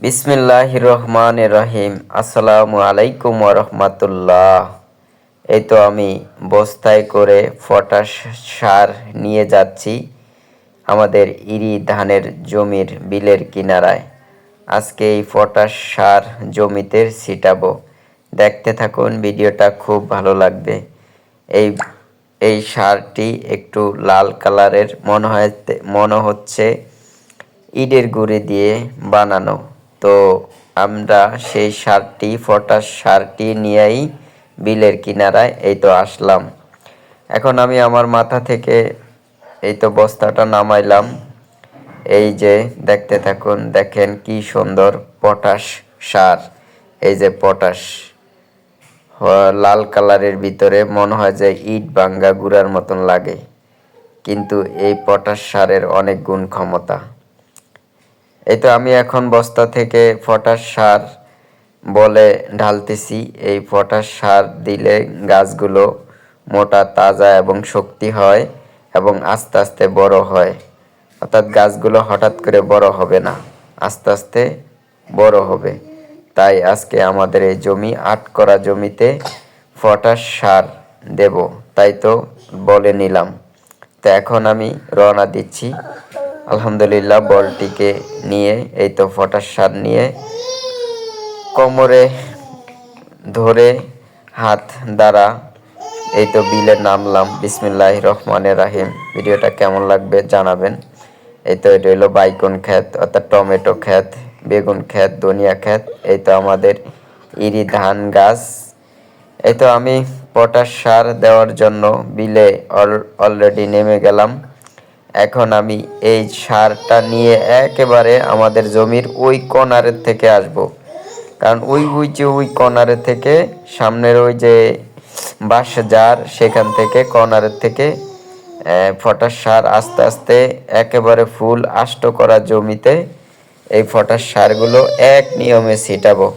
বিসমিল্লাহির রহমানির রহিম। আসসালামু আলাইকুম রহমাতুল্লাহ। এই তো আমি বস্তায় করে পটাশ সার নিয়ে যাচ্ছি আমাদের ইরি ধানের জমির বিলের কিনারায়। আজকে এই পটাশ সার জমিতে ছিটাবো। দেখতে থাকুন, ভিডিওটা খুব ভালো লাগবে। এই এই সারটি একটু লাল কালারের মনে হচ্ছে ইটের গুঁড়ি দিয়ে বানানো। তো আমরা সেই সারটি পটাশ সারটি নিয়েই বিলের কিনারায় এই তো আসলাম। এখন আমি আমার মাথা থেকে এই তো বস্তাটা নামাইলাম। এই যে দেখতে থাকুন, দেখেন কি সুন্দর পটাশ সার। এই যে পটাশ লাল কালারের ভিতরে মনে হয় যে ইট ভাঙ্গা গুঁড়ার মতন লাগে, কিন্তু এই পটাশ সারের অনেক গুণ ক্ষমতা। এই তো আমি এখন বস্তা থেকে পটাশ সার বলে ঢালতেছি। এই পটাশ সার দিলে গাছগুলো মোটা, তাজা এবং শক্তি হয় এবং আস্তে আস্তে বড় হয়। অর্থাৎ গাছগুলো হঠাৎ করে বড় হবে না, আস্তে আস্তে বড় হবে। তাই আজকে আমাদের এই জমি ৮ করা জমিতে পটাশ সার দেব, তাই তো বলে নিলাম। তো এখন আমি রওনা দিচ্ছি। আলহামদুলিল্লাহ, বলটিকে নিয়ে এই তো পটাশ সার নিয়ে কোমরে ধরে হাত দ্বারা এই তো বিলে নামলাম। বিসমিল্লাহির রহমানির রহিম। ভিডিওটা কেমন লাগবে জানাবেন। এই তো এটা হলো বাইগন ক্ষেত, অর্থাৎ টমেটো ক্ষেত, বেগুন ক্ষেত, ধনিয়া ক্ষেত। এই তো আমাদের ইরি ধান গাছ। এই তো আমি পটাশ সার দেওয়ার জন্য বিলে অলরেডি নেমে গেলাম। এখন আমি এই সারটা নিয়ে একেবারে আমাদের জমির ওই কর্নারের থেকে আসব। কারণ ওই কর্নারের থেকে সামনের ওই যে বাঁশ জার, সেখান থেকে কর্নারের থেকে পটাশ সার আস্তে আস্তে একেবারে ফুল আষ্ট করা জমিতে এই পটাশ সারগুলো এক নিয়মে ছিটাবো।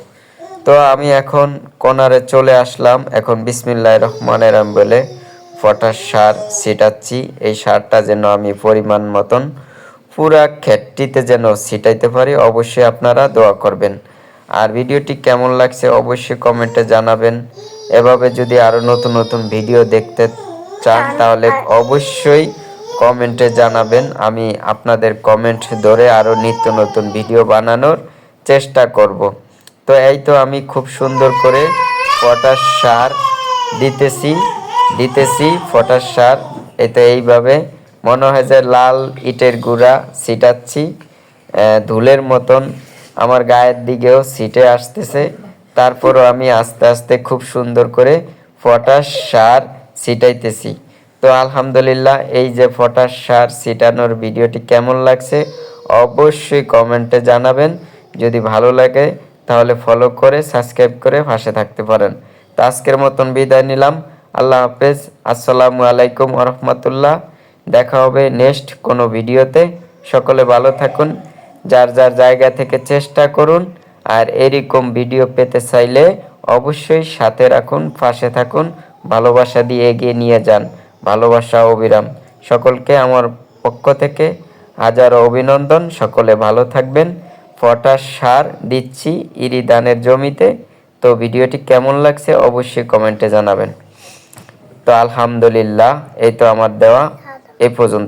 তো আমি এখন কর্নারে চলে আসলাম। এখন বিসমিল্লাহির রহমানির রহিম বলে পটাশ সার ছিটাচ্ছি। এই সারটা যেন আমি পরিমাণ মতন পুরা ক্ষেতটিতে যেন ছিটাইতে পারি, অবশ্যই আপনারা দোয়া করবেন। আর ভিডিওটি কেমন লাগছে অবশ্যই কমেন্টে জানাবেন। এভাবে যদি আরও নতুন নতুন ভিডিও দেখতে চান তাহলে অবশ্যই কমেন্টে জানাবেন। আমি আপনাদের কমেন্ট ধরে আরও নিত্য নতুন ভিডিও বানানোর চেষ্টা করব। তো এই তো আমি খুব সুন্দর করে পটাশ সার দিতেছি পটাশ সার। এই তো এইভাবে মনে হয় যে লাল ইটের গুঁড়া ছিটাচ্ছি, ধুলের মতন আমার গায়ের দিকেও ছিটে আসতেছে। তারপরও আমি আস্তে আস্তে খুব সুন্দর করে পটাশ সার ছিটাইতেছি। তো আলহামদুলিল্লাহ, এই যে পটাশ সার ছিটানোর ভিডিওটি কেমন লাগছে অবশ্যই কমেন্টে জানাবেন। যদি ভালো লাগে তাহলে ফলো করে সাবস্ক্রাইব করে পাশে থাকতে পারেন। তো আজকের মতন বিদায় নিলাম। আল্লাহ হাফেজ। আসসালামু আলাইকুম রহমতুল্লাহ। দেখা হবে নেক্সট কোনো ভিডিওতে। সকলে ভালো থাকুন, যার যার জায়গা থেকে চেষ্টা করুন। আর এরকম ভিডিও পেতে চাইলে অবশ্যই সাথে রাখুন, পাশে থাকুন, ভালোবাসা দিয়ে এগিয়ে নিয়ে যান। ভালোবাসা অবিরাম। সকলকে আমার পক্ষ থেকে হাজারো অভিনন্দন। সকলে ভালো থাকবেন। পটাশ সার দিচ্ছি ইরি ধানের জমিতে। তো ভিডিওটি কেমন লাগছে অবশ্যই কমেন্টে জানাবেন। তো আলহামদুলিল্লাহ, এই তো আমার দেওয়া এ পর্যন্ত।